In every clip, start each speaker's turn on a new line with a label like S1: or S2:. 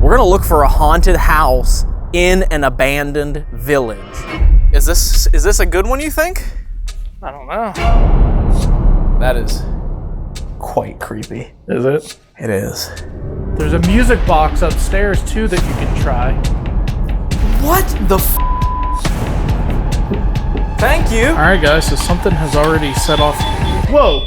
S1: We're gonna look for a haunted house in an abandoned village. Is this a good one, you think?
S2: I don't know.
S1: That is quite creepy.
S2: Is it?
S1: It is.
S2: There's a music box upstairs too that you can try.
S1: What the f? Thank you.
S2: All right, guys, so something has already set off. Whoa.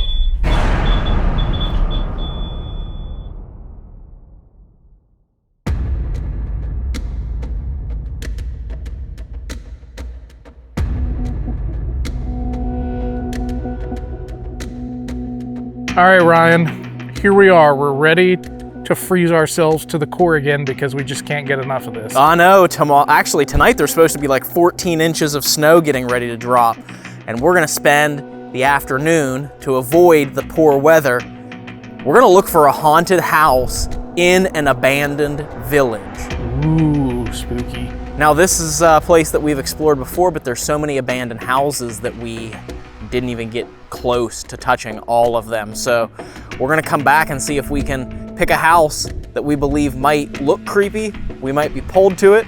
S2: All right, Ryan, here we are. We're ready to freeze ourselves to the core again because we just can't get enough of this.
S1: I know, actually tonight there's supposed to be like 14 inches of snow getting ready to drop, and we're gonna spend the afternoon to avoid the poor weather. We're gonna look for a haunted house in an abandoned village.
S2: Ooh, spooky.
S1: Now this is a place that we've explored before, but there's so many abandoned houses that we didn't even get close to touching all of them. So we're gonna come back and see if we can pick a house that we believe might look creepy. We might be pulled to it,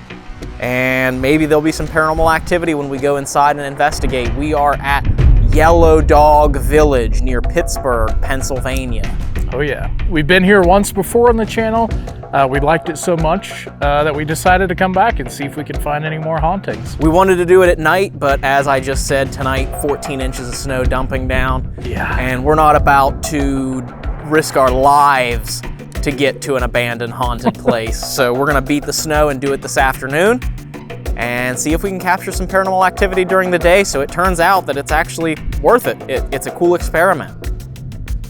S1: and maybe there'll be some paranormal activity when we go inside and investigate. We are at Yellow Dog Village near Pittsburgh, Pennsylvania.
S2: Oh yeah, we've been here once before on the channel. We liked it so much that we decided to come back and see if we can find any more hauntings.
S1: We wanted to do it at night, but as I just said, tonight 14 inches of snow dumping down.
S2: Yeah.
S1: And we're not about to risk our lives to get to an abandoned haunted place. So we're gonna beat the snow and do it this afternoon and see if we can capture some paranormal activity during the day. So it turns out that it's actually worth it. It's a cool experiment.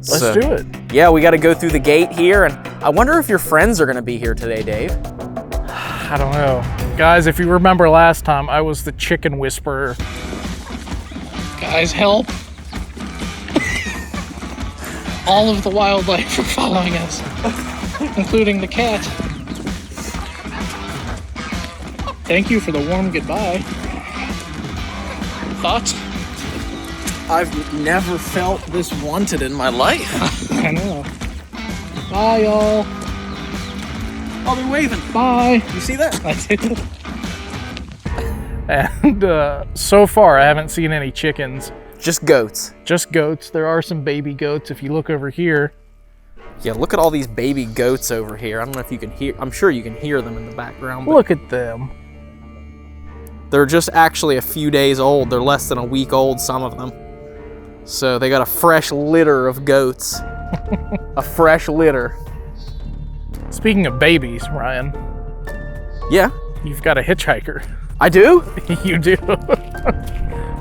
S2: Let's do it.
S1: Yeah, we got to go through the gate here, and I wonder if your friends are going to be here today, Dave.
S2: I don't know. Guys, if you remember last time, I was the chicken whisperer. Guys, help. All of the wildlife are following us, including the cat. Thank you for the warm goodbye. Thoughts?
S1: I've never felt this wanted in my life.
S2: I know. Bye, y'all.
S1: Oh, they're waving.
S2: Bye.
S1: You see that?
S2: I did. And so far, I haven't seen any chickens.
S1: Just goats.
S2: Just goats. There are some baby goats if you look over here.
S1: Yeah, look at all these baby goats over here. I don't know if you can hear. I'm sure you can hear them in the background. But
S2: look at them.
S1: They're just actually a few days old. They're less than a week old, some of them. So they got a fresh litter of goats. A fresh litter.
S2: Speaking of babies, Ryan.
S1: Yeah?
S2: You've got a hitchhiker.
S1: I do?
S2: You do.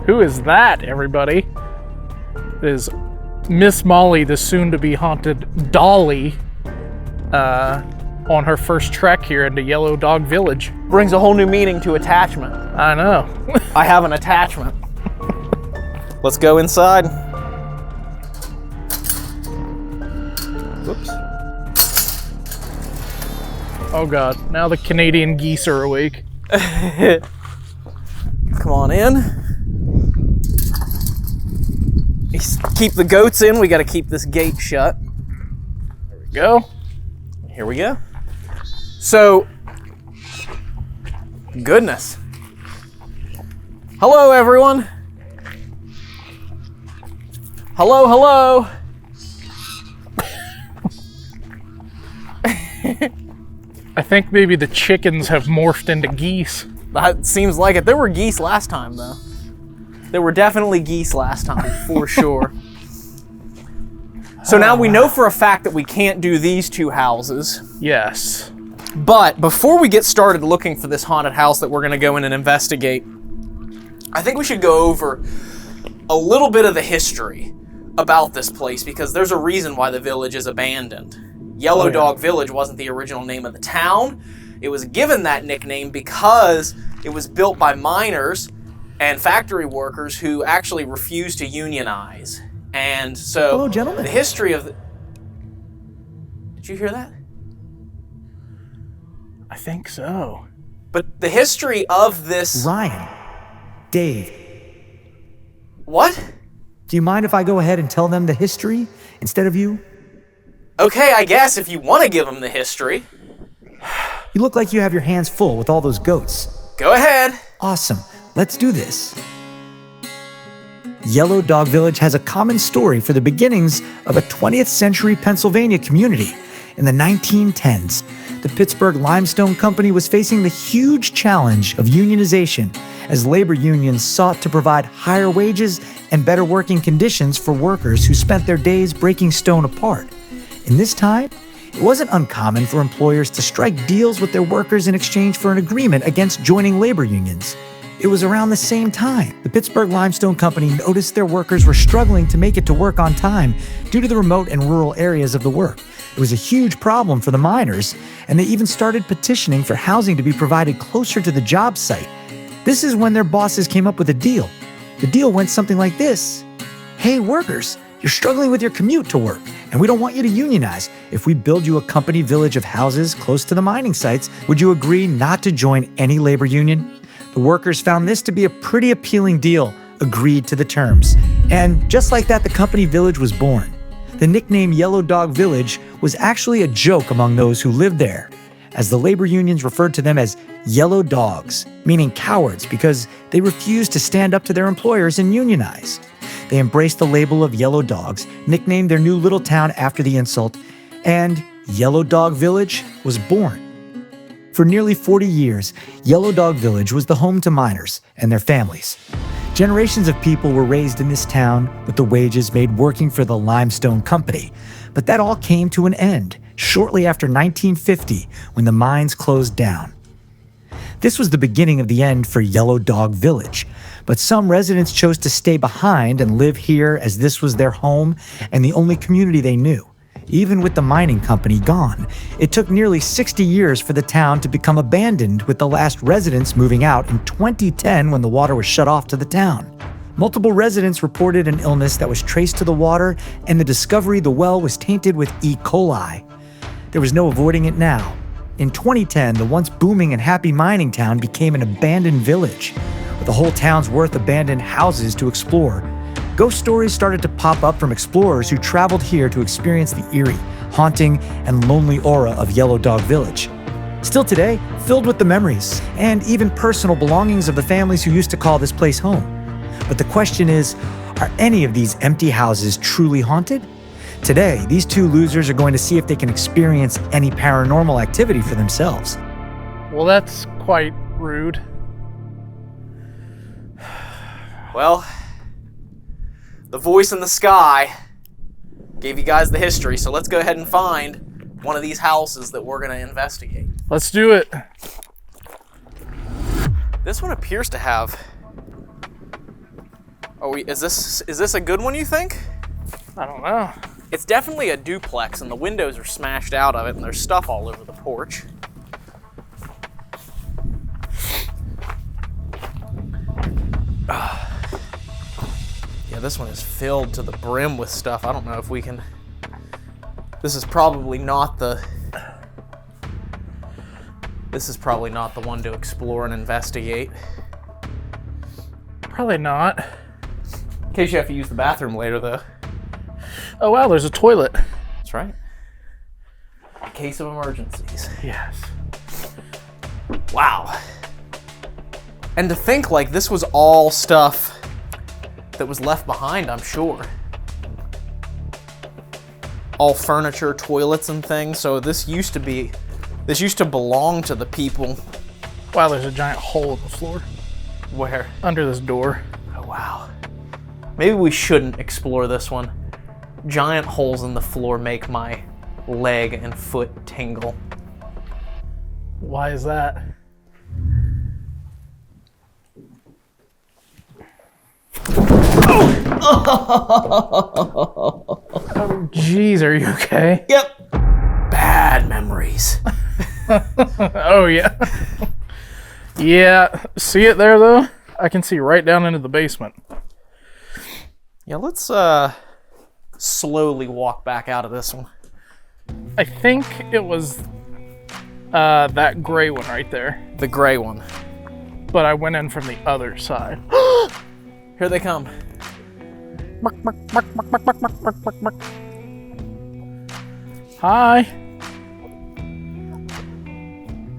S2: Who is that, everybody? It is Miss Molly, the soon-to-be haunted Dolly, on her first trek here into Yellow Dog Village.
S1: Brings a whole new meaning to attachment.
S2: I know.
S1: I have an attachment. Let's go inside. Whoops.
S2: Oh God, now the Canadian geese are awake.
S1: Come on in. Keep the goats in. We got to keep this gate shut.
S2: There we go.
S1: Here we go. So, goodness. Hello, everyone. Hello, hello.
S2: I think maybe the chickens have morphed into geese.
S1: That seems like it. There were geese last time, though. There were definitely geese last time, for sure. So now we know for a fact that we can't do these two houses.
S2: Yes.
S1: But before we get started looking for this haunted house that we're going to go in and investigate, I think we should go over a little bit of the history about this place, because there's a reason why the village is abandoned. Yellow Dog Village wasn't the original name of the town. It was given that nickname because it was built by miners and factory workers who actually refused to unionize. And so,
S3: hello, gentlemen.
S1: The history of the... Did you hear that?
S2: I think so.
S1: But the history of this...
S3: Ryan. Dave.
S1: What?
S3: Do you mind if I go ahead and tell them the history instead of you?
S1: Okay, I guess if you want to give them the history.
S3: You look like you have your hands full with all those goats.
S1: Go ahead.
S3: Awesome. Let's do this. Yellow Dog Village has a common story for the beginnings of a 20th century Pennsylvania community. In the 1910s, the Pittsburgh Limestone Company was facing the huge challenge of unionization as labor unions sought to provide higher wages and better working conditions for workers who spent their days breaking stone apart. In this time, it wasn't uncommon for employers to strike deals with their workers in exchange for an agreement against joining labor unions. It was around the same time the Pittsburgh Limestone Company noticed their workers were struggling to make it to work on time due to the remote and rural areas of the work. It was a huge problem for the miners, and they even started petitioning for housing to be provided closer to the job site. This is when their bosses came up with a deal. The deal went something like this. Hey workers, you're struggling with your commute to work, and we don't want you to unionize. If we build you a company village of houses close to the mining sites, would you agree not to join any labor union? The workers found this to be a pretty appealing deal, agreed to the terms. And just like that, the company village was born. The nickname Yellow Dog Village was actually a joke among those who lived there, as the labor unions referred to them as yellow dogs, meaning cowards because they refused to stand up to their employers and unionize. They embraced the label of yellow dogs, nicknamed their new little town after the insult, and Yellow Dog Village was born. For nearly 40 years, Yellow Dog Village was the home to miners and their families. Generations of people were raised in this town with the wages made working for the Limestone Company, but that all came to an end shortly after 1950 when the mines closed down. This was the beginning of the end for Yellow Dog Village, but some residents chose to stay behind and live here as this was their home and the only community they knew. Even with the mining company gone, it took nearly 60 years for the town to become abandoned, with the last residents moving out in 2010 when the water was shut off to the town. Multiple residents reported an illness that was traced to the water, and the discovery the well was tainted with E. coli. There was no avoiding it now. In 2010, the once booming and happy mining town became an abandoned village, with a whole town's worth of abandoned houses to explore. Ghost stories started to pop up from explorers who traveled here to experience the eerie, haunting, and lonely aura of Yellow Dog Village. Still today, filled with the memories and even personal belongings of the families who used to call this place home. But the question is, are any of these empty houses truly haunted? Today, these two losers are going to see if they can experience any paranormal activity for themselves.
S2: Well, that's quite rude.
S1: Well, the voice in the sky gave you guys the history, so let's go ahead and find one of these houses that we're going to investigate.
S2: Let's do it.
S1: This one appears to have... Is this a good one, you think?
S2: I don't know.
S1: It's definitely a duplex, and the windows are smashed out of it, and there's stuff all over the porch. Yeah, this one is filled to the brim with stuff. I don't know if we can... This is probably not the one to explore and investigate.
S2: Probably not.
S1: In case you have to use the bathroom later, though.
S2: Oh wow, there's a toilet.
S1: That's right. In case of emergencies.
S2: Yes.
S1: Wow. And to think, like, this was all stuff that was left behind, I'm sure. All furniture, toilets, and things. So this used to belong to the people.
S2: Wow, there's a giant hole in the floor.
S1: Where?
S2: Under this door.
S1: Oh, wow. Maybe we shouldn't explore this one. Giant holes in the floor make my leg and foot tingle.
S2: Why is that? Oh, jeez, are you okay?
S1: Yep. Bad memories.
S2: Oh, yeah. Yeah, see it there, though? I can see right down into the basement.
S1: Yeah, let's slowly walk back out of this one.
S2: I think it was that gray one right there.
S1: The gray one.
S2: But I went in from the other side.
S1: Here they come.
S2: Hi.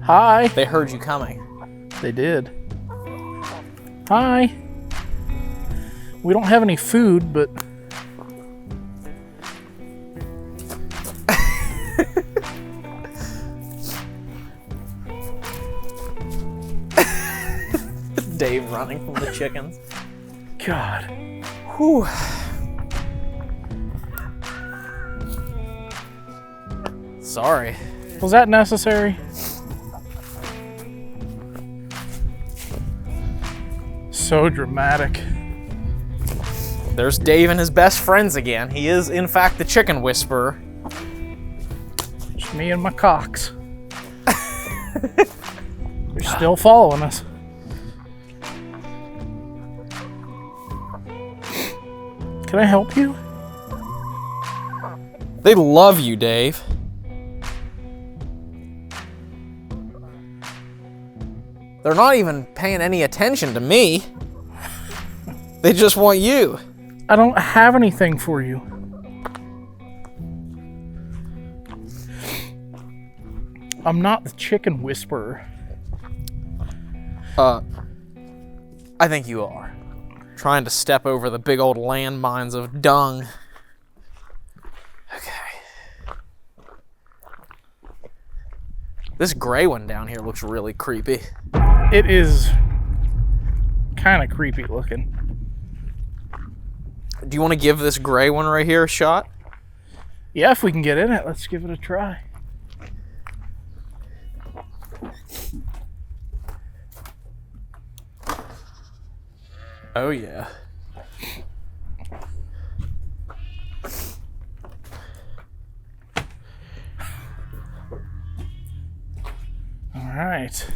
S2: Hi.
S1: They heard you coming.
S2: They did. Hi. We don't have any food, but...
S1: Dave running from the chickens.
S2: God.
S1: Whew. Sorry.
S2: Was that necessary? So dramatic.
S1: There's Dave and his best friends again. He is, in fact, the chicken whisperer.
S2: Just me and my cocks. They're still following us. Can I help you?
S1: They love you, Dave. They're not even paying any attention to me. They just want you.
S2: I don't have anything for you. I'm not the chicken whisperer.
S1: I think you are. Trying to step over the big old landmines of dung. Okay. This gray one down here looks really creepy.
S2: It is kind of creepy looking.
S1: Do you want to give this gray one right here a shot?
S2: Yeah, if we can get in it, let's give it a try.
S1: Oh, yeah.
S2: All right.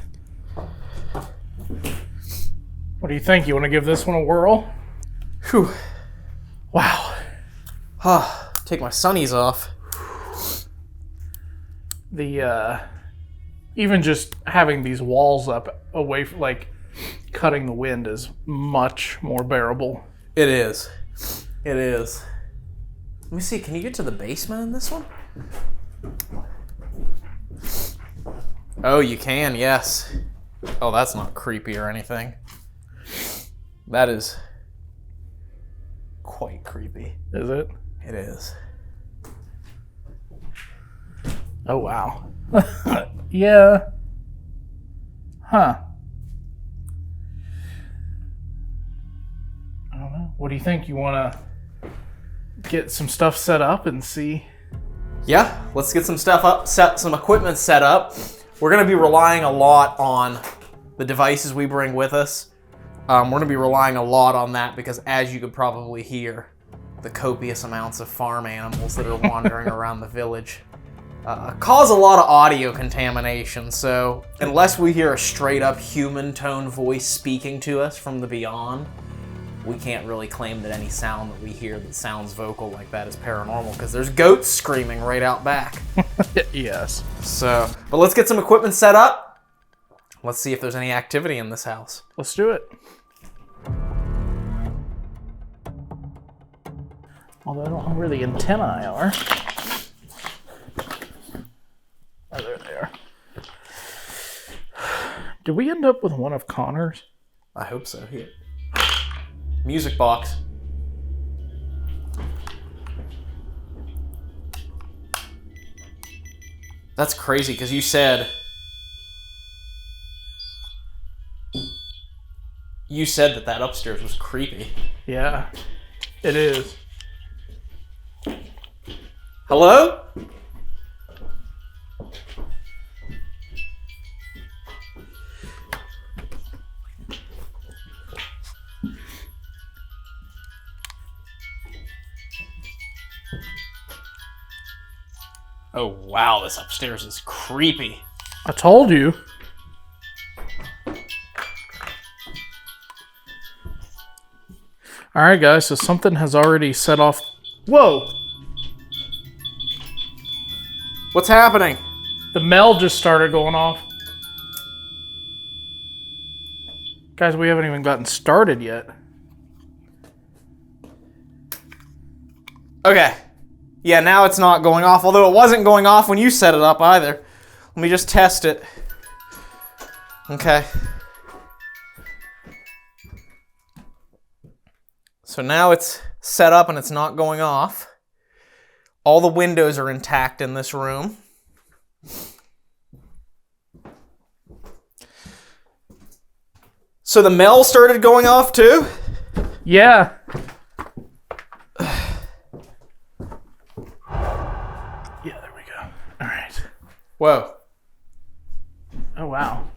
S2: What do you think? You want to give this one a whirl?
S1: Whew.
S2: Wow.
S1: Take my sunnies off.
S2: The, even just having these walls up away from, like, cutting the wind is much more bearable.
S1: It is. It is. Let me see, can you get to the basement in this one? Oh, you can, yes. Oh, that's not creepy or anything. That is quite creepy.
S2: Is it?
S1: It is.
S2: Oh, wow. Yeah. Huh. I don't know. What do you think? You want to get some stuff set up and see?
S1: Yeah, let's get some stuff up, set some equipment set up. We're going to be relying a lot on the devices we bring with us. We're going to be relying a lot on that because, as you could probably hear, the copious amounts of farm animals that are wandering around the village cause a lot of audio contamination. So unless we hear a straight up human tone voice speaking to us from the beyond, we can't really claim that any sound that we hear that sounds vocal like that is paranormal, because there's goats screaming right out back.
S2: Yes.
S1: So, but let's get some equipment set up. Let's see if there's any activity in this house.
S2: Let's do it. Although I don't know where the antennae are. Oh, there they are. Did we end up with one of Connor's?
S1: I hope so. Here. Music box. That's crazy, because you said that upstairs was creepy.
S2: Yeah, it is.
S1: Hello? Oh wow, this upstairs is creepy.
S2: I told you. All right, guys, so something has already set off. Whoa!
S1: What's happening?
S2: The Mel just started going off. Guys, we haven't even gotten started yet.
S1: Okay. Yeah, now it's not going off, although it wasn't going off when you set it up either. Let me just test it. Okay. So now it's set up and it's not going off. All the windows are intact in this room. So the Mel started going off too?
S2: Yeah. Yeah, there we go. All right.
S1: Whoa.
S2: Oh, wow.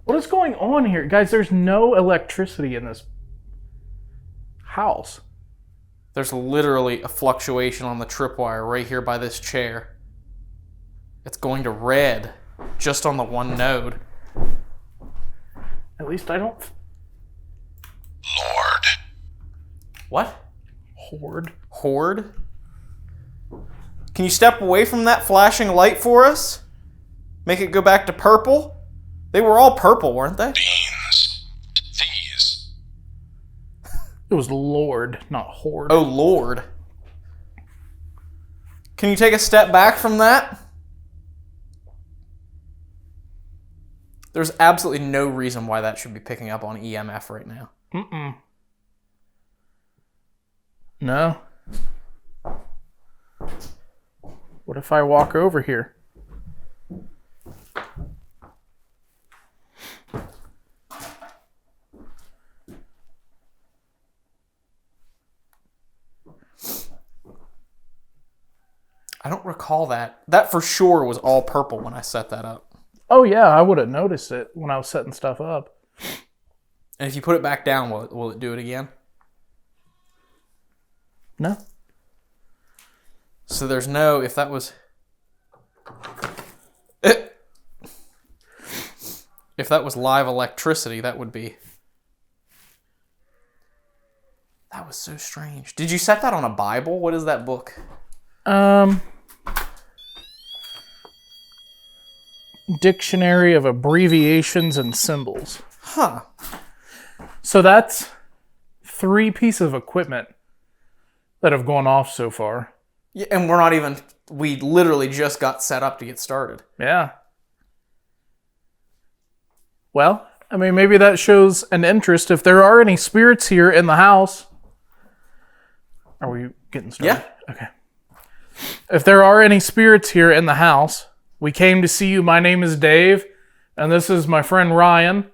S2: What is going on here? Guys, there's no electricity in this house.
S1: There's literally a fluctuation on the tripwire right here by this chair. It's going to red just on the one node.
S2: At least I don't...
S4: Lord.
S1: What?
S2: Horde.
S1: Horde? Can you step away from that flashing light for us? Make it go back to purple? They were all purple, weren't they?
S4: Beans. These.
S2: It was Lord, not Horde.
S1: Oh, Lord. Can you take a step back from that? There's absolutely no reason why that should be picking up on EMF right now.
S2: Mm-mm. No. What if I walk over here?
S1: I don't recall that. That for sure was all purple when I set that up.
S2: Oh, yeah, I would have noticed it when I was setting stuff up.
S1: And if you put it back down, will it do it again?
S2: No.
S1: So there's no, if that was... If that was live electricity, that would be... That was so strange. Did you set that on a Bible? What is that book?
S2: Dictionary of Abbreviations and Symbols.
S1: Huh.
S2: So that's 3 pieces of equipment that have gone off so far.
S1: Yeah, and we're not even... We literally just got set up to get started.
S2: Yeah. Well, I mean, maybe that shows an interest. If there are any spirits here in the house... Are we getting started?
S1: Yeah.
S2: Okay. If there are any spirits here in the house, we came to see you. My name is Dave, and this is my friend Ryan.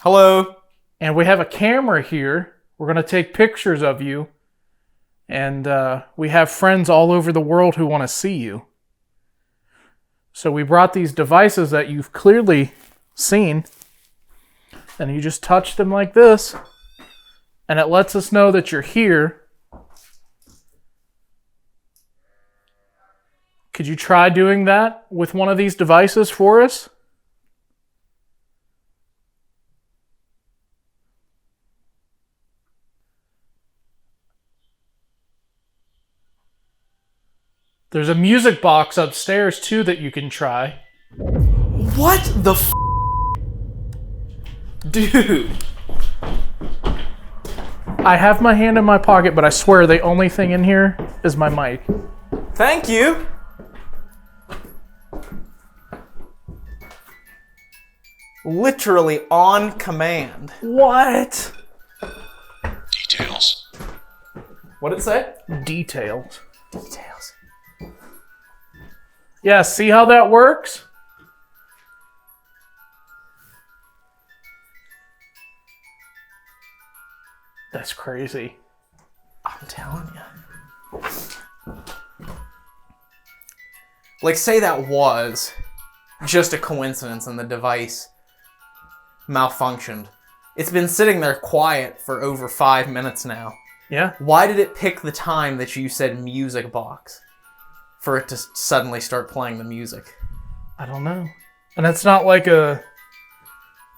S1: Hello.
S2: And we have a camera here. We're going to take pictures of you. And we have friends all over the world who want to see you. So we brought these devices that you've clearly seen. And you just touch them like this. And it lets us know that you're here. Could you try doing that with one of these devices for us? There's a music box upstairs too that you can try.
S1: What the f***? Dude.
S2: I have my hand in my pocket, but I swear the only thing in here is my mic.
S1: Thank you. Literally on command.
S2: What?
S4: Details.
S1: What did it say?
S2: Details.
S1: Details.
S2: Yeah, see how that works? That's crazy.
S1: I'm telling you. Like, say that was just a coincidence and the device malfunctioned. It's been sitting there quiet for over 5 minutes now.
S2: Yeah.
S1: Why did it pick the time that you said music box for it to suddenly start playing the music?
S2: I don't know. And it's not like a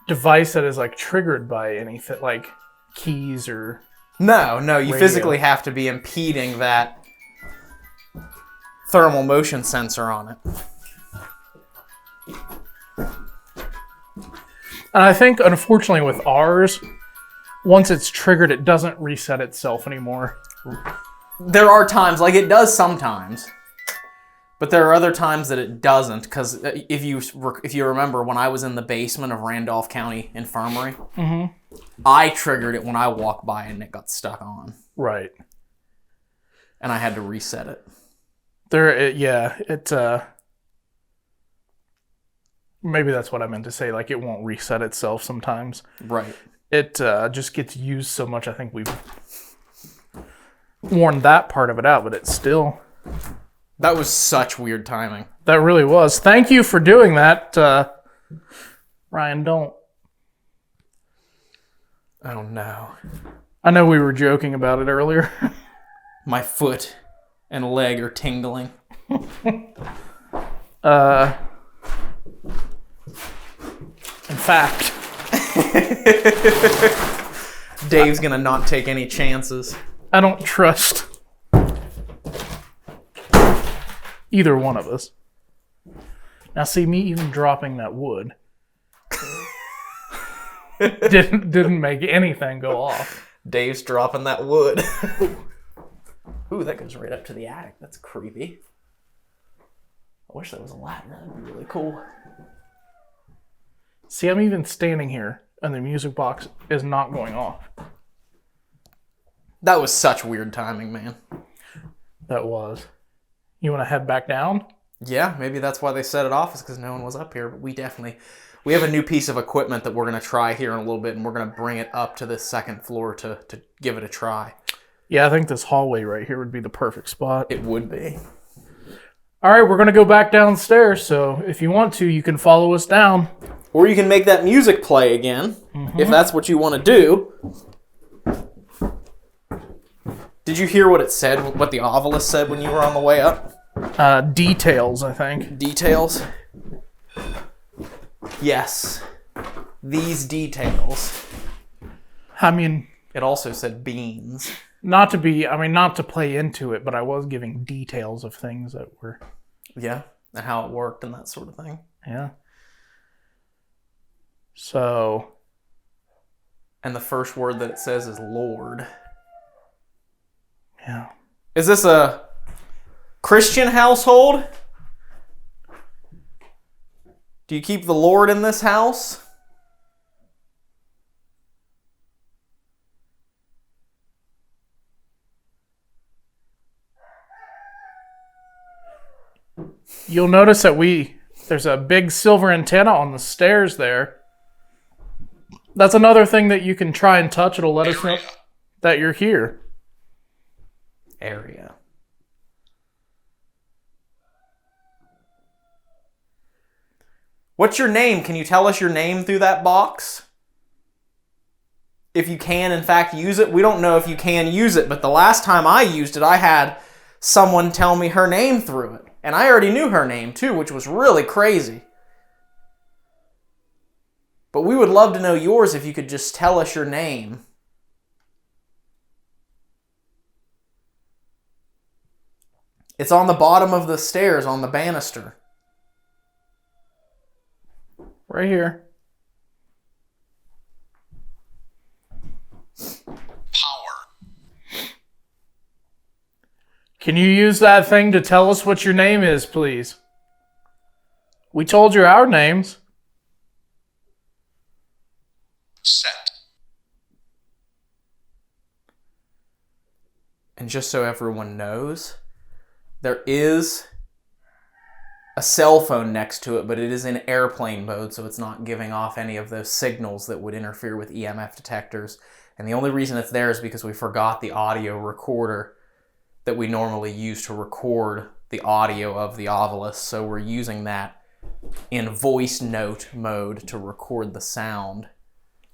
S2: device that is like triggered by anything like keys or...
S1: No, you
S2: radio.
S1: physically have to be impeding that thermal motion sensor on it.
S2: And I think, unfortunately, with ours, once it's triggered, it doesn't reset itself anymore.
S1: There are times, like it does sometimes, But there are other times that it doesn't, because if you remember, when I was in the basement of Randolph County Infirmary, I triggered it when I walked by and it got stuck on.
S2: Right.
S1: And I had to reset it.
S2: Maybe that's what I meant to say. Like, it won't reset itself sometimes.
S1: Right.
S2: It just gets used so much. I think we've worn that part of it out, but it's still...
S1: That was such weird timing.
S2: That really was. Thank you for doing that. Ryan, don't.
S1: Oh, no.
S2: I know we were joking about it earlier.
S1: My foot and leg are tingling.
S2: In fact...
S1: Dave's gonna not take any chances.
S2: I don't trust either one of us. Now, see, me even dropping that wood didn't make anything go off.
S1: Dave's dropping that wood. Ooh, that goes right up to the attic. That's creepy. I wish that was a ladder. That would be really cool.
S2: See, I'm even standing here, and the music box is not going off.
S1: That was such weird timing, man.
S2: That was. You want to head back down?
S1: Yeah, maybe that's why they set it off, is because no one was up here. But we have a new piece of equipment that we're going to try here in a little bit, and we're going to bring it up to the second floor to give it a try.
S2: Yeah, I think this hallway right here would be the perfect spot.
S1: It would be.
S2: All right, we're going to go back downstairs, so if you want to, you can follow us down.
S1: Or you can make that music play again, if that's what you want to do. Did you hear what it said, what the obelisk said when you were on the way up?
S2: Details, I think.
S1: Details? Yes. These details.
S2: I mean...
S1: It also said beans.
S2: Not to play into it, but I was giving details of things that were...
S1: Yeah, and how it worked and that sort of thing.
S2: Yeah. So...
S1: And the first word that it says is Lord.
S2: Yeah.
S1: Is this a Christian household? Do you keep the Lord in this house?
S2: You'll notice that there's a big silver antenna on the stairs there. That's another thing that you can try and touch. It'll let us know that you're here.
S1: Area. What's your name? Can you tell us your name through that box? If you can, in fact, use it. We don't know if you can use it, but the last time I used it, I had someone tell me her name through it. And I already knew her name, too, which was really crazy. But we would love to know yours if you could just tell us your name. It's on the bottom of the stairs, on the banister.
S2: Right here.
S4: Power.
S2: Can you use that thing to tell us what your name is, please? We told you our names.
S4: Set.
S1: And just so everyone knows, there is a cell phone next to it, but it is in airplane mode, so it's not giving off any of those signals that would interfere with EMF detectors. And the only reason it's there is because we forgot the audio recorder that we normally use to record the audio of the obelisk, so we're using that in voice note mode to record the sound.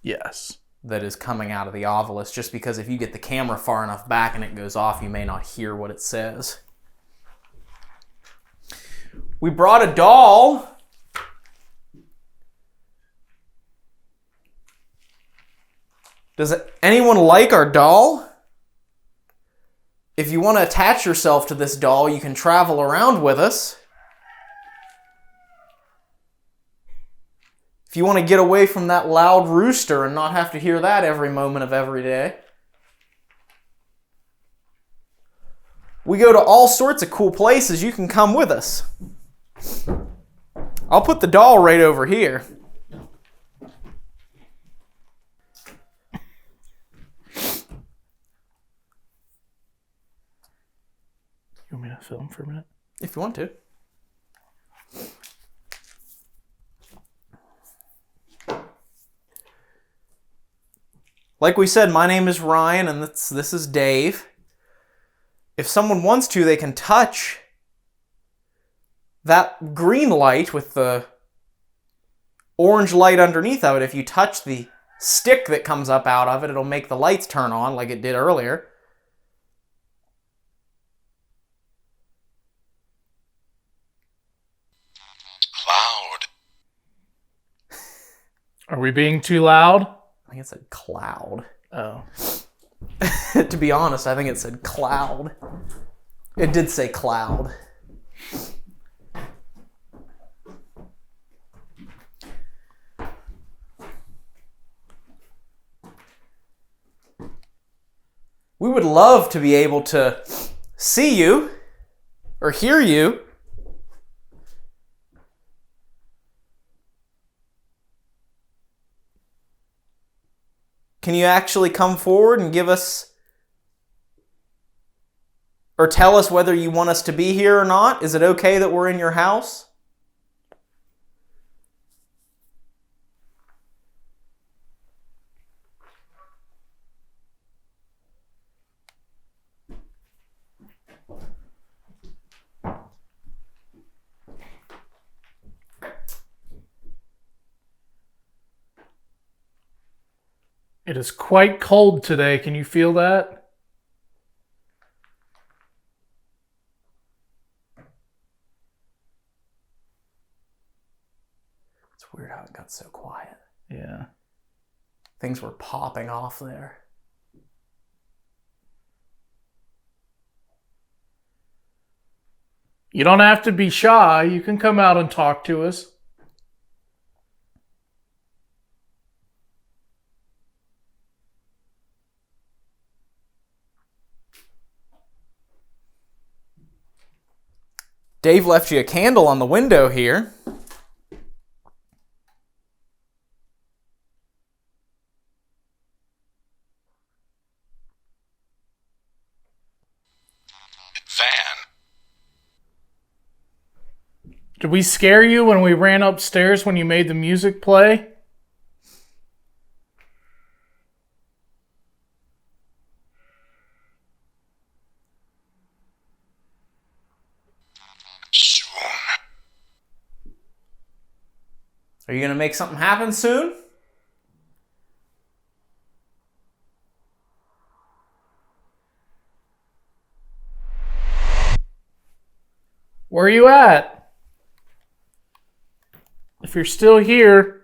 S2: Yes.
S1: That is coming out of the obelisk, just because if you get the camera far enough back and it goes off, you may not hear what it says. We brought a doll. Does anyone like our doll? If you want to attach yourself to this doll, you can travel around with us. If you want to get away from that loud rooster and not have to hear that every moment of every day. We go to all sorts of cool places. You can come with us. I'll put the doll right over here.
S2: You want me to film for a minute?
S1: If you want to. Like we said, my name is Ryan, and this is Dave. If someone wants to, they can touch that green light with the orange light underneath of it. If you touch the stick that comes up out of it, it'll make the lights turn on like it did earlier.
S4: Cloud.
S2: Are we being too loud?
S1: I think it said cloud.
S2: Oh.
S1: To be honest, I think it said cloud. It did say cloud. We would love to be able to see you or hear you. Can you actually come forward and give us or tell us whether you want us to be here or not? Is it okay that we're in your house?
S2: It is quite cold today. Can you feel that?
S1: It's weird how it got so quiet.
S2: Yeah.
S1: Things were popping off there.
S2: You don't have to be shy. You can come out and talk to us.
S1: Dave left you a candle on the window here.
S4: Van.
S2: Did we scare you when we ran upstairs when you made the music play?
S4: Soon.
S1: Are you going to make something happen soon?
S2: Where are you at? If you're still here,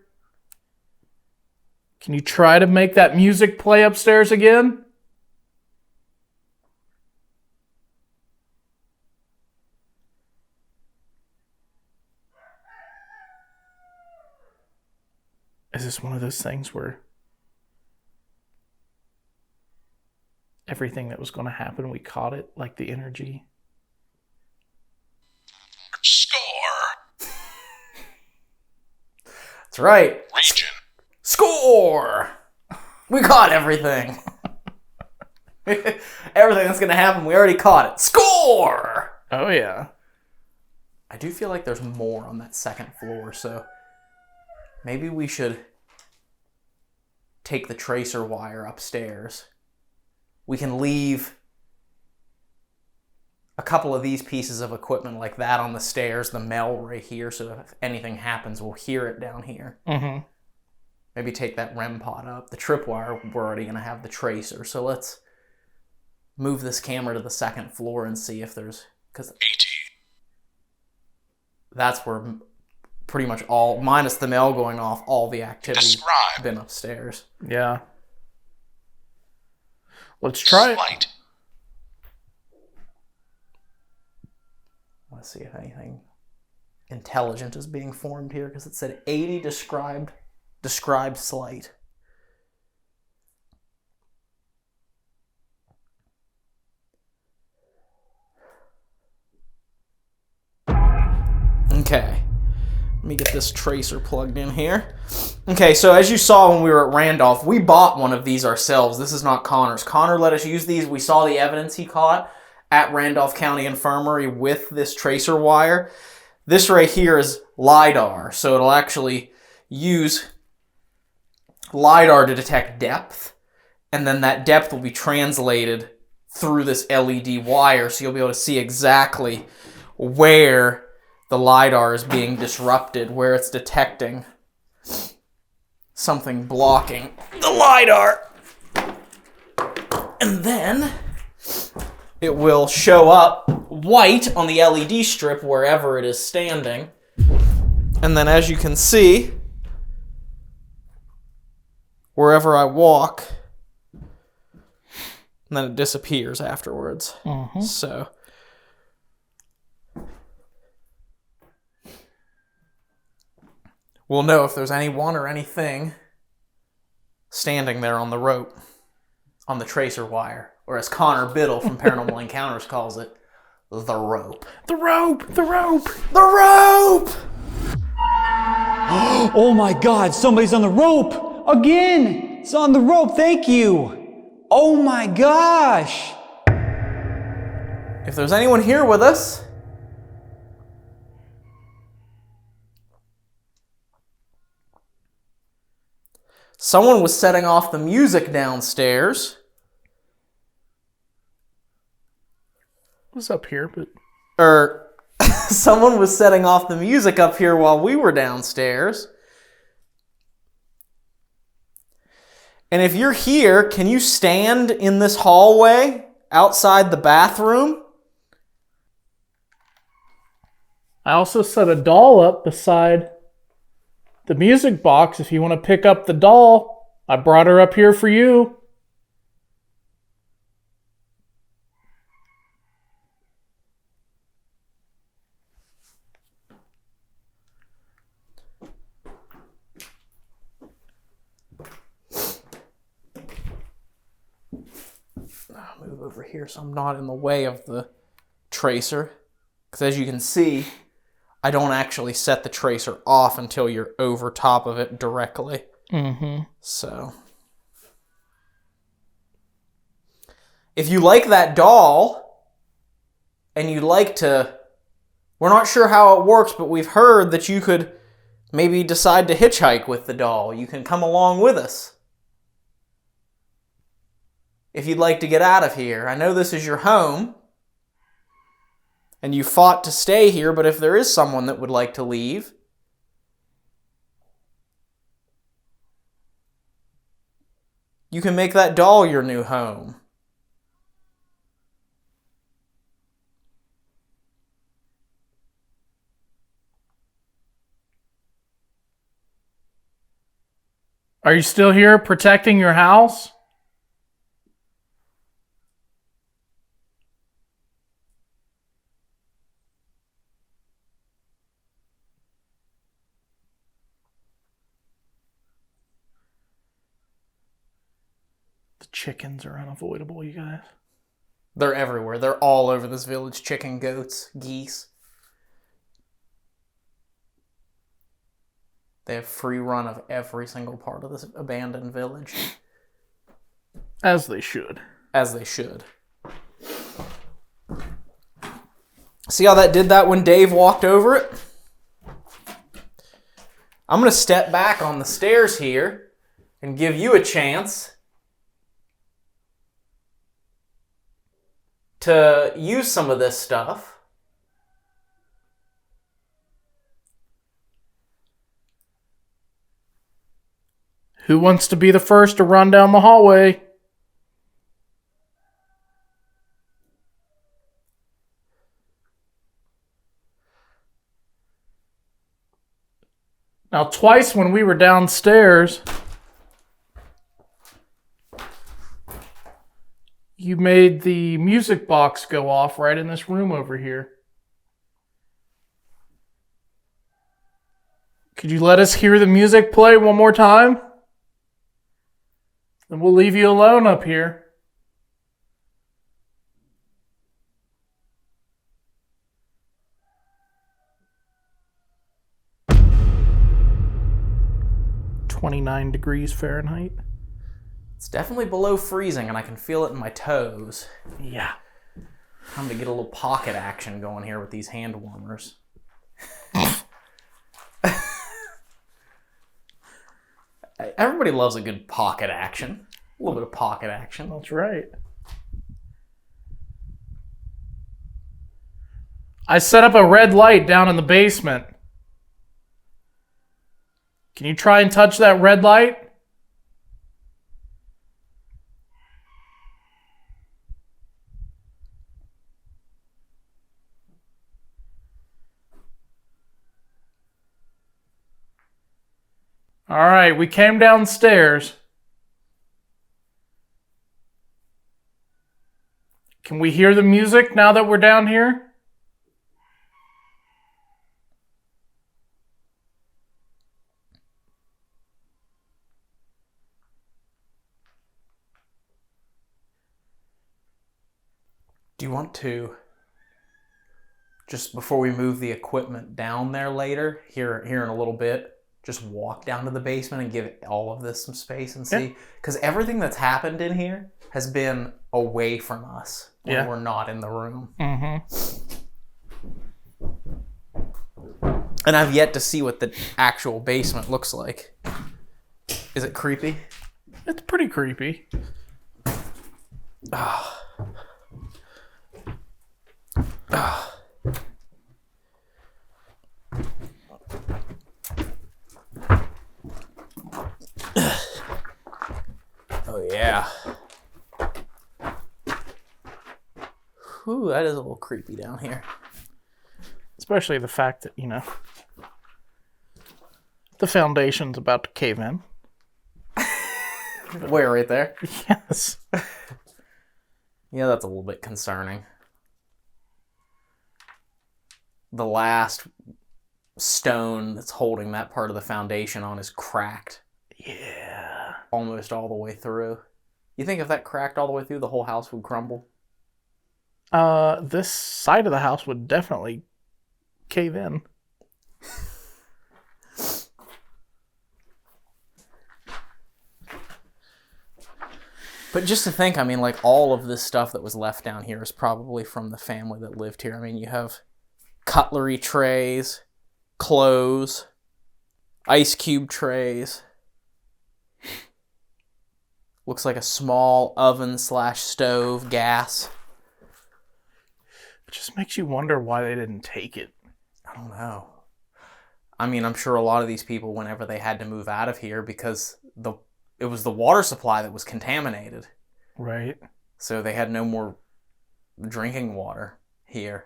S2: can you try to make that music play upstairs again? Is this one of those things where everything that was going to happen, we caught it, like the energy?
S4: Score.
S1: That's right.
S4: Region.
S1: Score! We caught everything. Everything that's going to happen, we already caught it. Score!
S2: Oh, yeah.
S1: I do feel like there's more on that second floor, so maybe we should take the tracer wire upstairs. We can leave a couple of these pieces of equipment like that on the stairs, the mail right here, so if anything happens, we'll hear it down here.
S2: Mm-hmm.
S1: Maybe take that REM pod up. The tripwire, we're already going to have the tracer, so let's move this camera to the second floor and see if there's... because
S4: 80.
S1: that's where pretty much all, minus the mail going off, all the activity's
S4: Describe.
S1: been upstairs.
S2: Yeah. Let's try it.
S4: Slight.
S1: Let's see if anything intelligent is being formed here, because it said 80 described slight. Okay. Let me get this tracer plugged in here. Okay, so as you saw when we were at Randolph, we bought one of these ourselves. This is not Connor's. Connor let us use these. We saw the evidence he caught at Randolph County Infirmary with this tracer wire. This right here is LiDAR, so it'll actually use LiDAR to detect depth, and then that depth will be translated through this LED wire, so you'll be able to see exactly where the LiDAR is being disrupted, where it's detecting something blocking the LiDAR. And then it will show up white on the LED strip wherever it is standing. And then as you can see, wherever I walk, and then it disappears afterwards. So we'll know if there's anyone or anything standing there on the rope, on the tracer wire, or as Connor Biddle from Paranormal Encounters calls it, the rope.
S2: The rope! The rope!
S1: The rope!
S5: Oh my God, somebody's on the rope! Again! It's on the rope, thank you! Oh my gosh!
S1: If there's anyone here with us, someone was setting off the music downstairs.
S2: What's up here? But
S1: Someone was setting off the music up here while we were downstairs. And if you're here, can you stand in this hallway outside the bathroom?
S2: I also set a doll up beside the music box. If you want to pick up the doll, I brought her up here for you.
S1: I'll move over here so I'm not in the way of the tracer. Because as you can see, I don't actually set the tracer off until you're over top of it directly. So if you like that doll and you'd like to, we're not sure how it works, but we've heard that you could maybe decide to hitchhike with the doll. You can come along with us if you'd like to get out of here. I know this is your home and you fought to stay here, but if there is someone that would like to leave, you can make that doll your new home.
S2: Are you still here protecting your house? The chickens are unavoidable, you guys.
S1: They're everywhere. They're all over this village. Chicken, goats, geese. They have free run of every single part of this abandoned village.
S2: As they should.
S1: As they should. See how that did that when Dave walked over it? I'm going to step back on the stairs here and give you a chance to use some of this stuff.
S2: Who wants to be the first to run down the hallway? Now, twice when we were downstairs, you made the music box go off right in this room over here. Could you let us hear the music play one more time? Then we'll leave you alone up here. 29 degrees Fahrenheit.
S1: It's definitely below freezing, and I can feel it in my toes.
S2: Yeah.
S1: Time to get a little pocket action going here with these hand warmers. Everybody loves a good pocket action. A little bit of pocket action.
S2: That's right. I set up a red light down in the basement. Can you try and touch that red light? All right, we came downstairs. Can we hear the music now that we're down here?
S1: Do you want to, just before we move the equipment down there later, here in a little bit, just walk down to the basement and give all of this some space and see? Because everything that's happened in here has been away from us when we're not in the room.
S2: Mm-hmm.
S1: And I've yet to see what the actual basement looks like. Is it creepy?
S2: It's pretty creepy.
S1: Oh yeah. Whew, that is a little creepy down here.
S2: Especially the fact that, you know, the foundation's about to cave in.
S1: Where, right there?
S2: Yes.
S1: Yeah, that's a little bit concerning. The last stone that's holding that part of the foundation on is cracked.
S2: Yeah.
S1: Almost all the way through. You think if that cracked all the way through, the whole house would crumble?
S2: This side of the house would definitely cave in.
S1: But just to think, I mean, like, all of this stuff that was left down here is probably from the family that lived here. I mean, you have cutlery trays, clothes, ice cube trays. Looks like a small oven / stove, gas.
S2: It just makes you wonder why they didn't take it.
S1: I don't know. I mean, I'm sure a lot of these people, whenever they had to move out of here, because it was the water supply that was contaminated.
S2: Right.
S1: So they had no more drinking water here.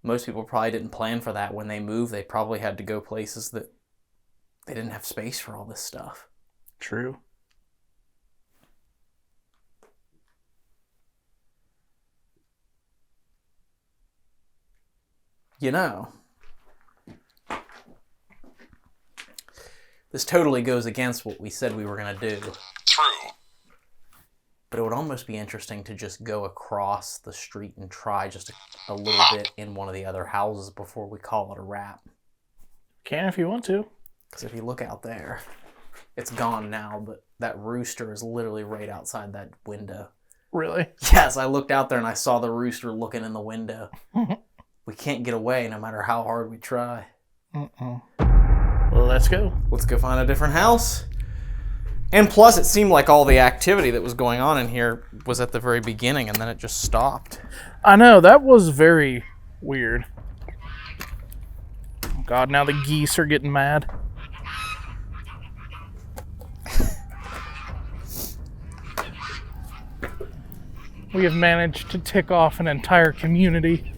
S1: Most people probably didn't plan for that when they moved. They probably had to go places that they didn't have space for all this stuff.
S2: True.
S1: You know, this totally goes against what we said we were going to do.
S4: True.
S1: But it would almost be interesting to just go across the street and try just a little bit in one of the other houses before we call it a wrap.
S2: Can if you want to.
S1: Because if you look out there, it's gone now, but that rooster is literally right outside that window.
S2: Really?
S1: Yes, I looked out there and I saw the rooster looking in the window. We can't get away no matter how hard we try.
S2: Let's go.
S1: Let's go find a different house. And plus, it seemed like all the activity that was going on in here was at the very beginning, and then it just stopped.
S2: I know, that was very weird. Oh God, now the geese are getting mad. We have managed to tick off an entire community.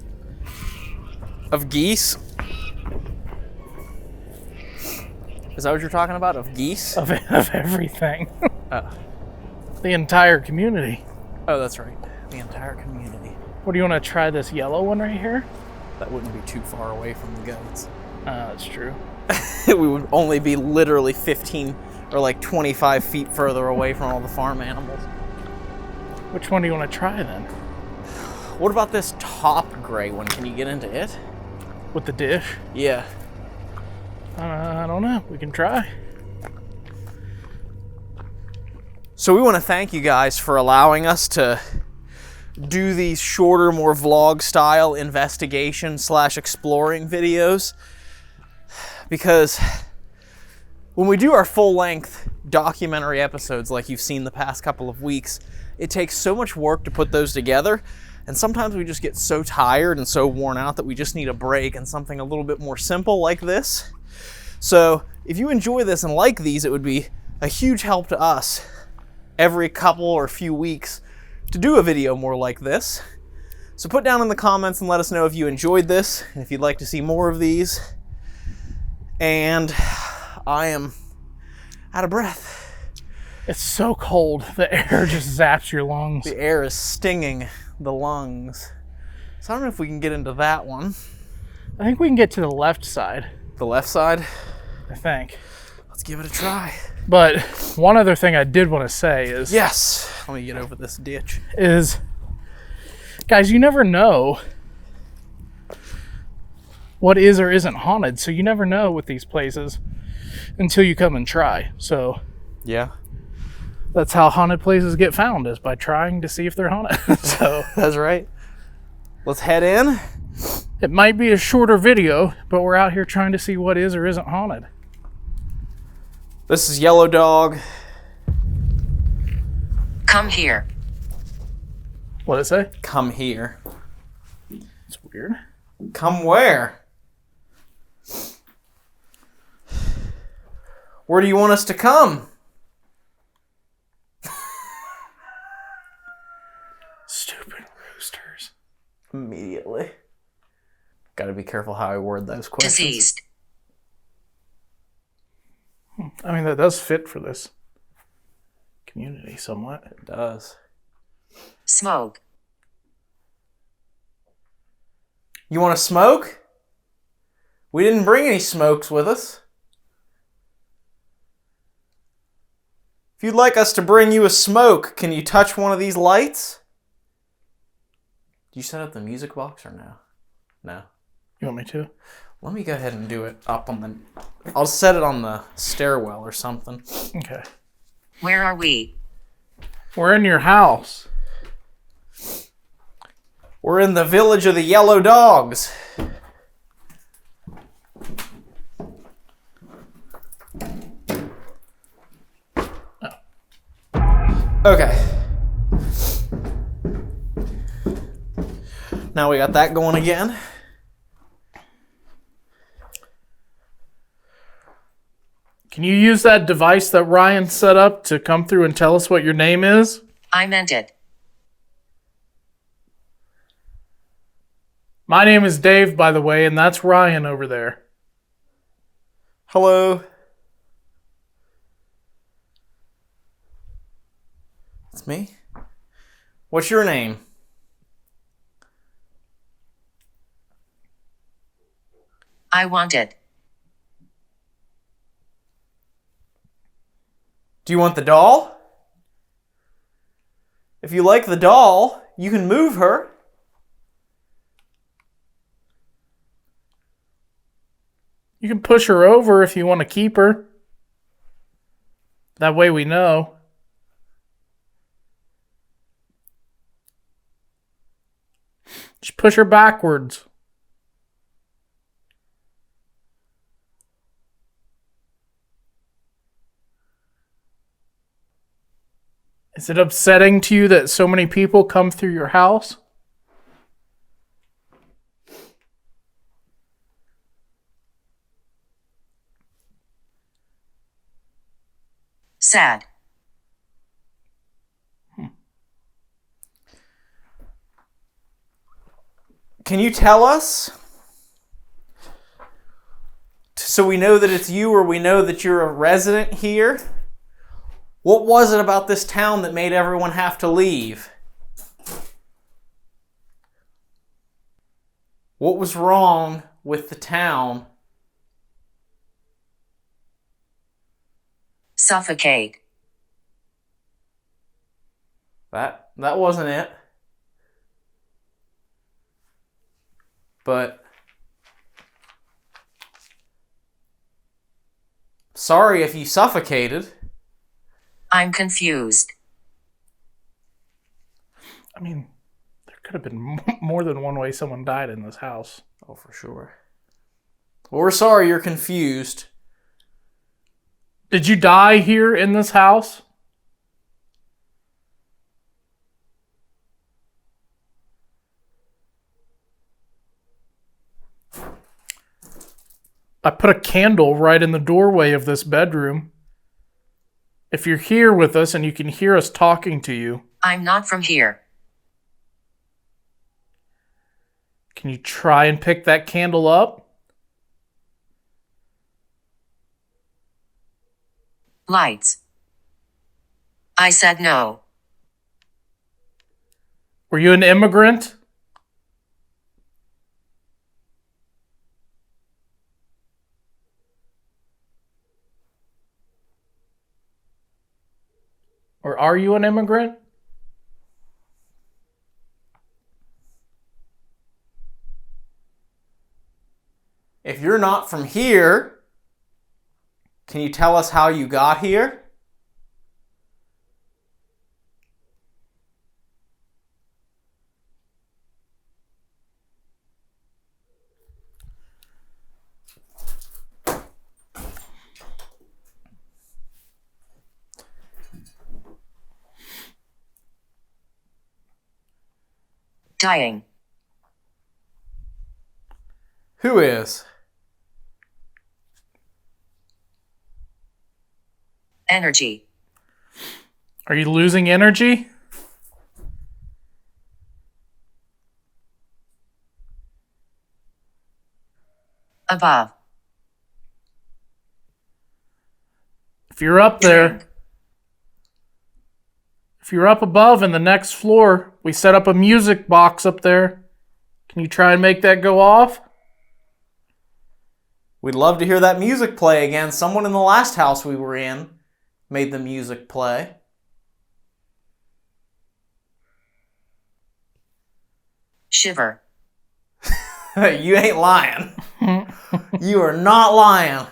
S1: Of geese? Is that what you're talking about? Of geese?
S2: Of everything. The entire community.
S1: Oh, that's right. The entire community.
S2: What do you want to try this yellow one right here?
S1: That wouldn't be too far away from the goats.
S2: That's true.
S1: We would only be literally 15 or like 25 feet further away from all the farm animals.
S2: Which one do you want to try then?
S1: What about this top gray one? Can you get into it?
S2: With the dish?
S1: Yeah.
S2: I don't know. We can try.
S1: So we want to thank you guys for allowing us to do these shorter, more vlog style investigation / exploring videos, because when we do our full length documentary episodes like you've seen the past couple of weeks, it takes so much work to put those together, and sometimes we just get so tired and so worn out that we just need a break and something a little bit more simple like this. So if you enjoy this and like these, it would be a huge help to us every couple or few weeks to do a video more like this. So put down in the comments and let us know if you enjoyed this and if you'd like to see more of these. And I am out of breath.
S2: It's so cold. The air just zaps your lungs.
S1: The air is stinging the lungs. So I don't know if we can get into that one.
S2: I think we can get to the left side.
S1: The left side?
S2: I think.
S1: Let's give it a try.
S2: But one other thing I did want to say is...
S1: Yes! Let me get over this ditch.
S2: Guys, you never know what is or isn't haunted, so you never know with these places until you come and try. So
S1: yeah,
S2: that's how haunted places get found, is by trying to see if they're haunted. So
S1: that's right. Let's head in.
S2: It might be a shorter video, but we're out here trying to see what is or isn't haunted.
S1: This is Yellow Dog.
S6: Come here.
S2: What did it say?
S1: Come here.
S2: It's weird.
S1: Come where? Where do you want us to come?
S2: Stupid roosters.
S1: Immediately. Gotta be careful how I word those questions.
S6: Diseased.
S2: I mean, that does fit for this community somewhat.
S1: It does.
S6: Smoke.
S1: You want to smoke? We didn't bring any smokes with us. If you'd like us to bring you a smoke, can you touch one of these lights? Do you set up the music box or no? No.
S2: You want me to?
S1: Let me go ahead and do it up on the... I'll set it on the stairwell or something.
S2: Okay.
S6: Where are we?
S2: We're in your house.
S1: We're in the village of the Yellow Dogs. Okay. Now we got that going again.
S2: Can you use that device that Ryan set up to come through and tell us what your name is?
S6: I meant it.
S2: My name is Dave, by the way, and that's Ryan over there.
S1: Hello. It's me. What's your name?
S6: I want it.
S1: Do you want the doll? If you like the doll, you can move her.
S2: You can push her over if you want to keep her. That way we know. Just push her backwards. Is it upsetting to you that so many people come through your house?
S6: Sad.
S1: Can you tell us? So we know that it's you, or we know that you're a resident here. What was it about this town that made everyone have to leave? What was wrong with the town?
S6: Suffocate.
S1: That wasn't it. But sorry if you suffocated.
S6: I'm confused.
S2: I mean, there could have been more than one way someone died in this house.
S1: Oh, for sure. Well, we're sorry you're confused.
S2: Did you die here in this house? I put a candle right in the doorway of this bedroom. If you're here with us and you can hear us talking to you,
S6: I'm not from here.
S2: can you try and pick that candle up?
S6: Lights. I said no.
S2: Were you an immigrant? Or are you an immigrant?
S1: If you're not from here, can you tell us how you got here?
S6: Dying.
S1: Who is?
S6: Energy.
S2: Are you losing energy?
S6: Above.
S2: If you're up there,
S6: Drink.
S2: if you're up above in the next floor, we set up a music box up there. Can you try and make that go off?
S1: We'd love to hear that music play again. Someone in the last house we were in made the music play.
S6: Shiver.
S1: You ain't lying. You are not lying.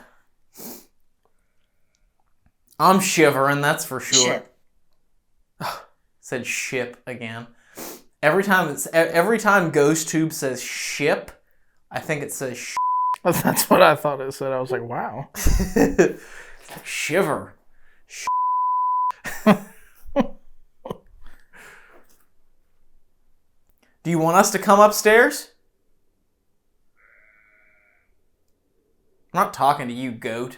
S1: I'm shivering, that's for sure.
S6: Ship.
S1: Said ship again. Every time GhostTube says ship, I think it says
S2: That's what I thought it said. I was like, wow.
S1: shiver. Do you want us to come upstairs? I'm not talking to you, goat.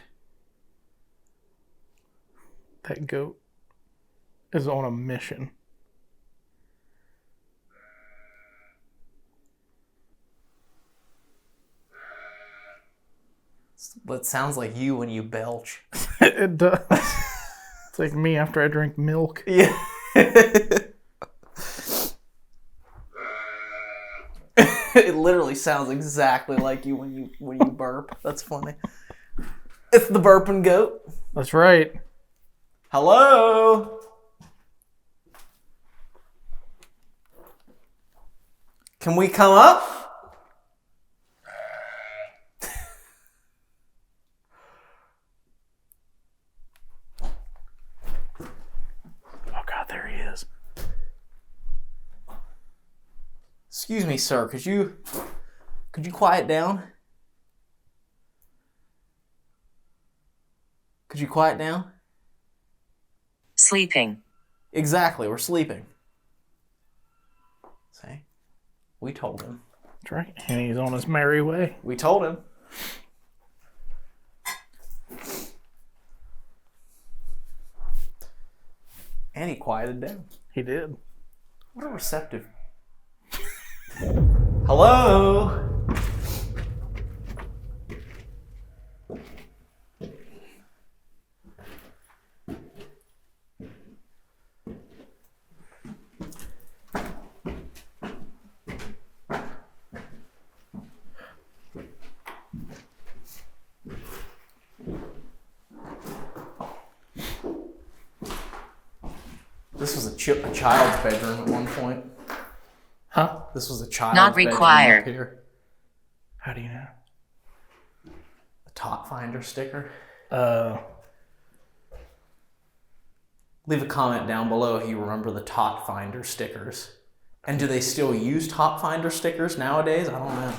S2: That goat is on a mission.
S1: That sounds like you when you belch.
S2: It does. It's like me after I drink milk.
S1: Yeah. It literally sounds exactly like you when you burp. That's funny. It's the burping goat.
S2: That's right.
S1: Hello. Can we come up?
S2: Oh God, there he is.
S1: Excuse me, sir. Could you quiet down? Could you quiet down?
S6: Sleeping.
S1: Exactly, we're sleeping. See? We told him.
S2: That's right. And he's on his merry way.
S1: We told him. And he quieted down.
S2: He did.
S1: What a receptive. Hello? This was a child's bedroom at one point.
S2: Huh?
S1: This was a child's
S6: Not
S1: bedroom
S6: required.
S1: up here.
S2: How do you know?
S1: A Tot Finder sticker. Leave a comment down below if you remember the Tot Finder stickers. And do they still use Tot Finder stickers nowadays? I don't know.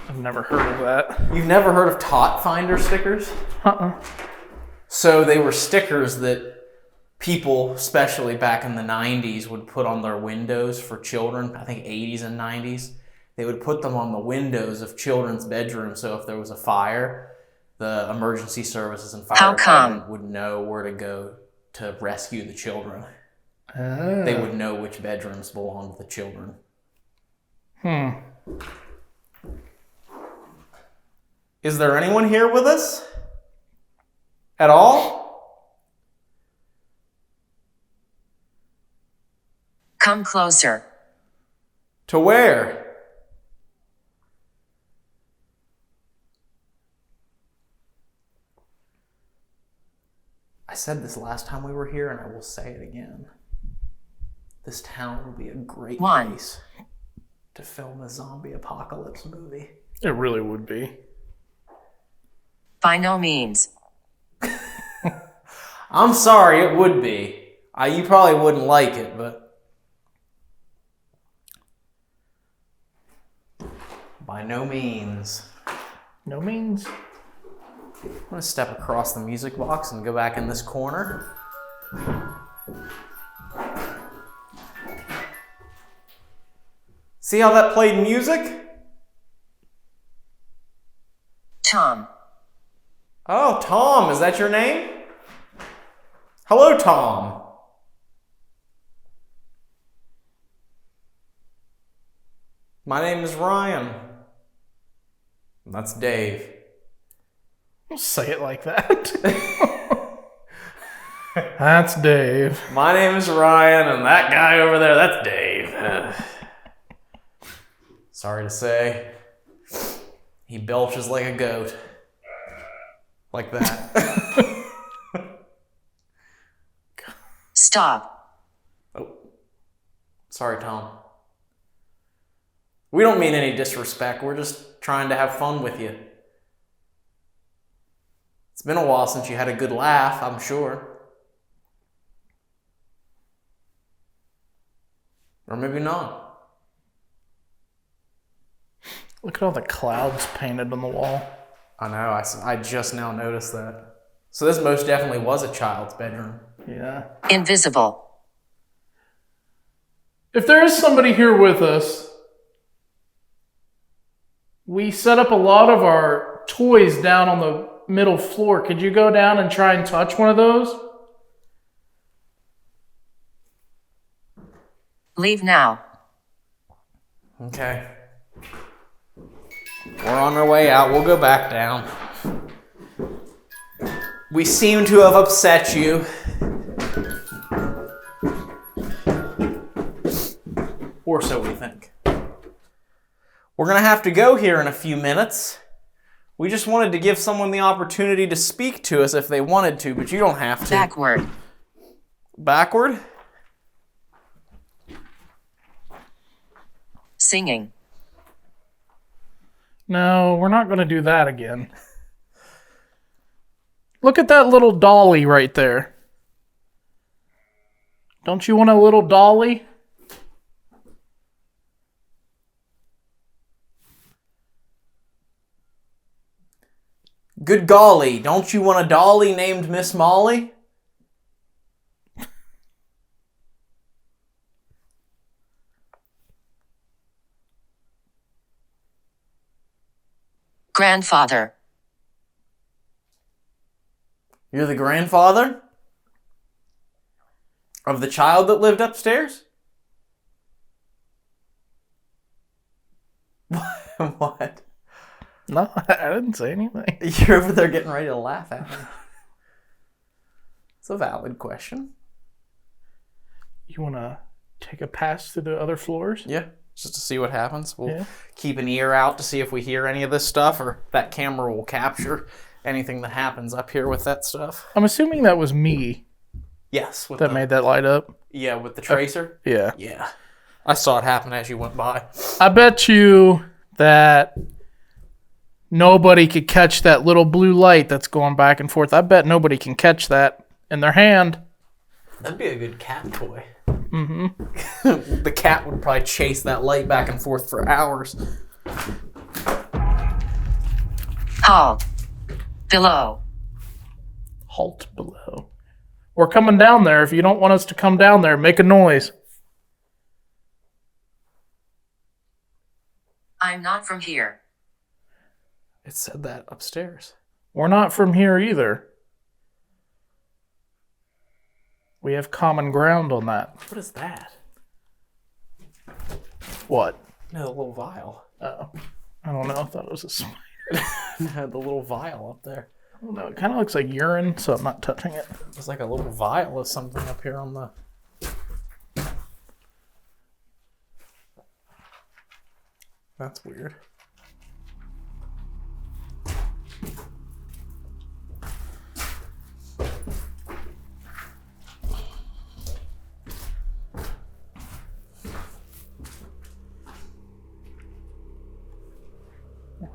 S2: I've never heard of that.
S1: You've never heard of Tot Finder stickers? So they were stickers that people, especially back in the 90s, would put on their windows for children. I think 80s and 90s. They would put them on the windows of children's bedrooms, so if there was a fire, the emergency services and fire department would know where to go to rescue the children. They would know which bedrooms belonged to the children. Is there anyone here with us? At all?
S6: Come closer.
S1: To where? I said this last time we were here, and I will say it again. This town will be a great place to film a zombie apocalypse movie.
S2: It really would be.
S6: By no means.
S1: I'm sorry, it would be. You probably wouldn't like it, but... By no means.
S2: No means?
S1: I'm going to step across the music box and go back in this corner. See how that played music?
S6: Tom.
S1: Oh, Tom, is that your name? Hello, Tom. My name is Ryan. That's Dave.
S2: Don't say it like that. That's Dave.
S1: My name is Ryan, and that guy over there, that's Dave. Sorry to say, he belches like a goat. Like that.
S6: Stop.
S1: Oh. Sorry, Tom. We don't mean any disrespect. We're just trying to have fun with you. It's been a while since you had a good laugh, I'm sure. Or maybe not.
S2: Look at all the clouds painted on the wall.
S1: I know, I just now noticed that. So this most definitely was a child's bedroom.
S2: Yeah.
S6: Invisible.
S2: If there is somebody here with us, we set up a lot of our toys down on the middle floor. Could you go down and try and touch one of those?
S6: Leave now.
S1: Okay. We're on our way out. We'll go back down. We seem to have upset you. Or so we think. We're going to have to go here in a few minutes. We just wanted to give someone the opportunity to speak to us if they wanted to, but you don't have to.
S6: Backward.
S1: Backward?
S6: Singing.
S2: No, we're not going to do that again. Look at that little dolly right there. Don't you want a little dolly?
S1: Good golly, don't you want a dolly named Miss Molly?
S6: Grandfather.
S1: You're the grandfather? Of the child that lived upstairs? What?
S2: No, I didn't say anything.
S1: You're over there getting ready to laugh at me. It's a valid question.
S2: You want to take a pass through the other floors?
S1: Yeah, just to see what happens. We'll keep an ear out to see if we hear any of this stuff, or that camera will capture anything that happens up here with that stuff.
S2: I'm assuming that was me
S1: Yes. With
S2: that made that light up.
S1: Yeah, with the tracer?
S2: Yeah.
S1: Yeah. I saw it happen as you went by.
S2: I bet you that nobody could catch that little blue light that's going back and forth. I bet nobody can catch that in their hand.
S1: That'd be a good cat toy. Mm-hmm. The cat would probably chase that light back and forth for hours.
S6: Halt. Below.
S2: Halt below. We're coming down there. If you don't want us to come down there, make a noise.
S6: I'm not from here.
S1: It said that upstairs.
S2: We're not from here either. We have common ground on that.
S1: What is that?
S2: What?
S1: No, the little vial.
S2: Oh. I don't know. I thought it was a spider.
S1: The little vial up there.
S2: I don't know. It kind of looks like urine, so I'm not touching it.
S1: There's like a little vial of something up here on the... That's weird.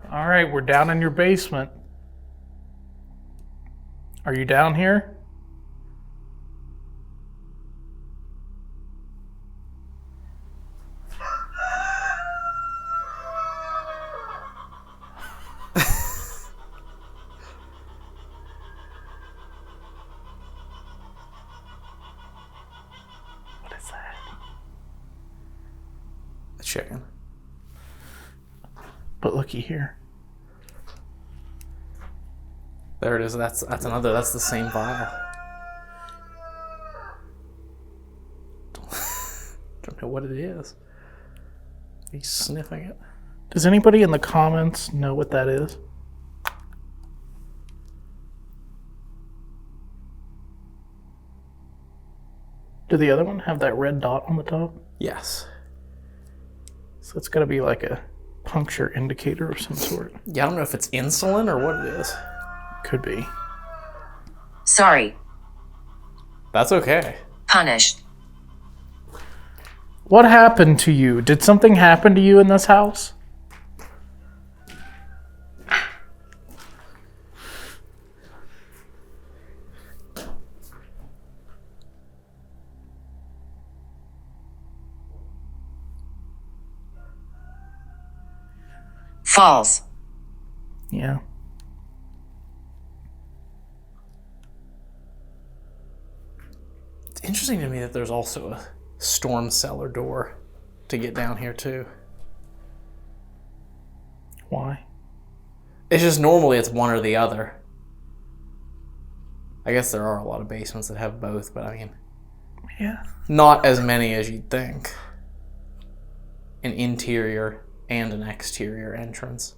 S2: All right, we're down in your basement. Are you down here? What is that?
S1: A chicken.
S2: But looky here.
S1: There it is. That's another. That's the same vial. Don't know what it is. He's sniffing it.
S2: Does anybody in the comments know what that is? Did the other one have that red dot on the top?
S1: Yes.
S2: So it's got to be like a puncture indicator of some sort.
S1: Yeah, I don't know if it's insulin or what it is.
S2: Could be.
S6: Sorry.
S1: That's okay.
S6: Punished.
S2: What happened to you? Did something happen to you in this house?
S6: False.
S2: Yeah.
S1: It's interesting to me that there's also a storm cellar door to get down here too.
S2: Why?
S1: It's just normally it's one or the other. I guess there are a lot of basements that have both, but I mean,
S2: Yeah.
S1: not as many as you'd think. An interior and an exterior entrance.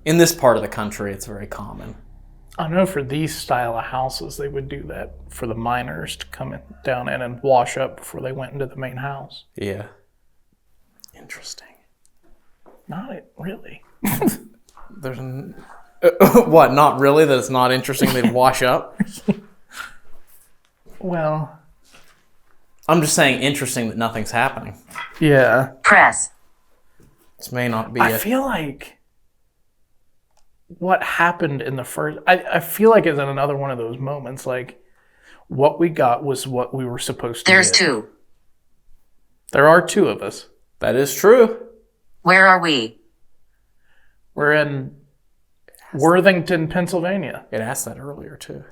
S1: In this part of the country, it's very common.
S2: I know for these style of houses, they would do that for the miners to come down in and wash up before they went into the main house.
S1: Yeah. Interesting.
S2: Not it, really.
S1: There's what? Not really? That it's not interesting they'd wash up?
S2: Well,
S1: I'm just saying interesting that nothing's happening.
S2: yeah.
S6: Press.
S1: This may not be
S2: I
S1: it.
S2: feel like what happened in the first... I feel like it's in another one of those moments, like, what we got was what we were supposed to
S6: There's
S2: get.
S6: two.
S2: There are two of us.
S1: That is true.
S6: Where are we?
S2: We're in Worthington, Pennsylvania.
S1: It asked that earlier too.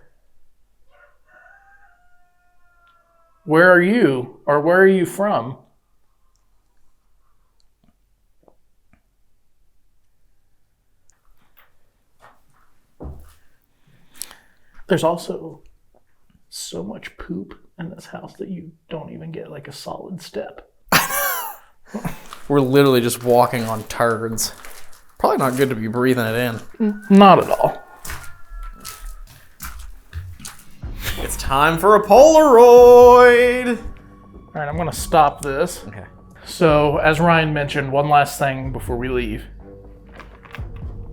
S2: Where are you? Or where are you from? There's also so much poop in this house that you don't even get like a solid step.
S1: We're literally just walking on turds. Probably not good to be breathing it in.
S2: Not at all.
S1: It's time for a Polaroid!
S2: All right, I'm going to stop this.
S1: Okay.
S2: So, as Ryan mentioned, one last thing before we leave.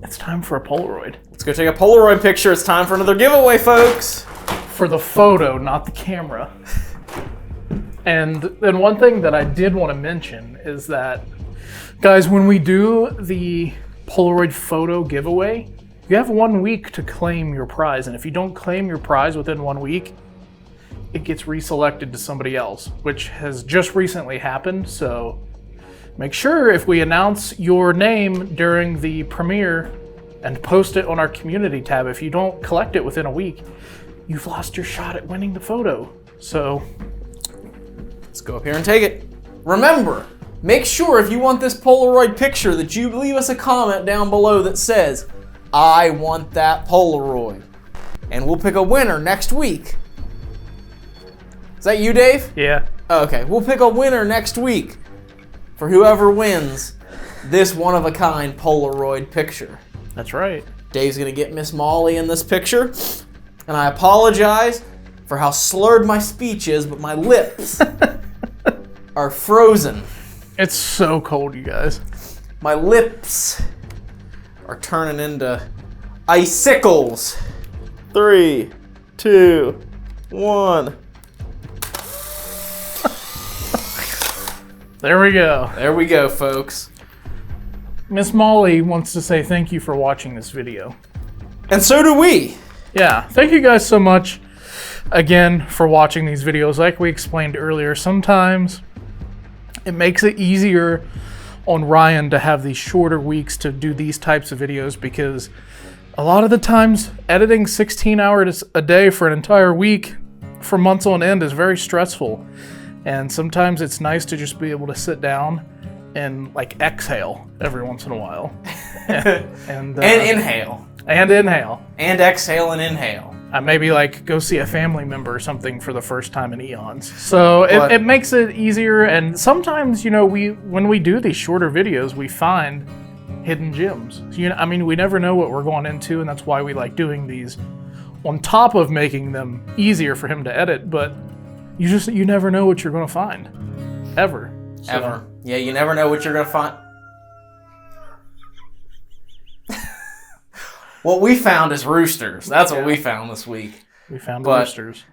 S2: It's time for a Polaroid.
S1: Let's go take a Polaroid picture. It's time for another giveaway, folks.
S2: For the photo, not the camera. And then one thing that I did want to mention is that, guys, when we do the Polaroid photo giveaway, you have 1 week to claim your prize. And if you don't claim your prize within 1 week, it gets reselected to somebody else, which has just recently happened. So make sure if we announce your name during the premiere and post it on our community tab, if you don't collect it within a week, you've lost your shot at winning the photo. So
S1: let's go up here and take it. Remember, make sure if you want this Polaroid picture that you leave us a comment down below that says, I want that Polaroid. And we'll pick a winner next week. Is that you, Dave?
S2: yeah,
S1: Okay, we'll pick a winner next week for whoever wins this one-of-a-kind Polaroid picture.
S2: that's right.
S1: Dave's gonna get Miss Molly in this picture, and I apologize for how slurred my speech is, but my lips are frozen.
S2: It's so cold, you guys.
S1: My lips are turning into icicles. 3, 2, 1.
S2: There we go.
S1: There we go, folks.
S2: Miss Molly wants to say thank you for watching this video.
S1: And so do we.
S2: Yeah, thank you guys so much again for watching these videos. Like we explained earlier, sometimes it makes it easier on Ryan to have these shorter weeks to do these types of videos, because a lot of the times editing 16 hours a day for an entire week for months on end is very stressful. And sometimes it's nice to just be able to sit down and like exhale every once in a while. and
S1: inhale.
S2: And inhale.
S1: And exhale and inhale.
S2: Maybe like go see a family member or something for the first time in eons. So
S1: But-
S2: it makes it easier. And sometimes, you know, when we do these shorter videos, we find hidden gems. You know, I mean, we never know what we're going into, and that's why we like doing these on top of making them easier for him to edit. But you never know what you're going to find, ever. So,
S1: Ever. Yeah, you never know what you're gonna find. What we found is roosters. That's what we found this week.
S2: we found
S1: But-
S2: roosters.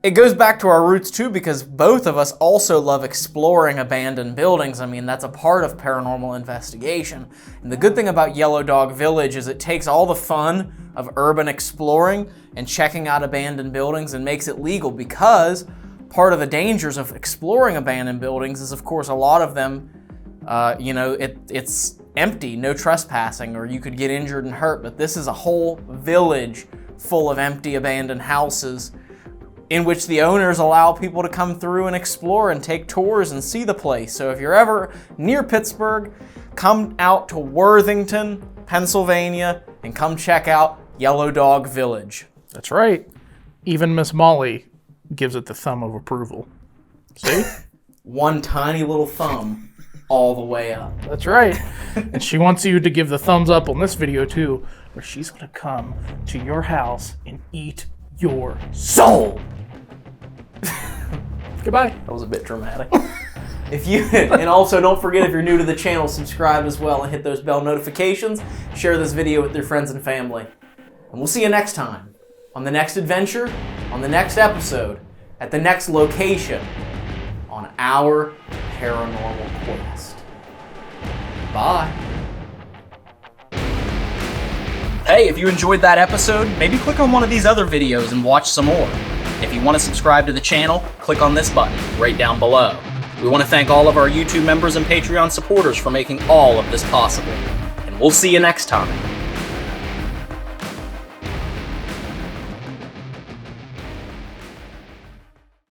S1: It goes back to our roots too, because both of us also love exploring abandoned buildings. I mean, that's a part of paranormal investigation. And the good thing about Yellow Dog Village is it takes all the fun of urban exploring and checking out abandoned buildings and makes it legal, because part of the dangers of exploring abandoned buildings is, of course, a lot of them, it's empty, no trespassing, or you could get injured and hurt. But this is a whole village full of empty abandoned houses in which the owners allow people to come through and explore and take tours and see the place. So if you're ever near Pittsburgh, come out to Worthington, Pennsylvania, and come check out Yellow Dog Village.
S2: That's right. Even Miss Molly gives it the thumb of approval. See?
S1: One tiny little thumb all the way up.
S2: That's right. And she wants you to give the thumbs up on this video too, where she's going to come to your house and eat your soul. Goodbye.
S1: That was a bit dramatic. And also don't forget, if you're new to the channel, subscribe as well and hit those bell notifications. Share this video with your friends and family. And we'll see you next time on the next adventure, on the next episode, at the next location on our paranormal quest. Bye. Hey, if you enjoyed that episode, maybe click on one of these other videos and watch some more. If you want to subscribe to the channel, click on this button right down below. We want to thank all of our YouTube members and Patreon supporters for making all of this possible. And we'll see you next time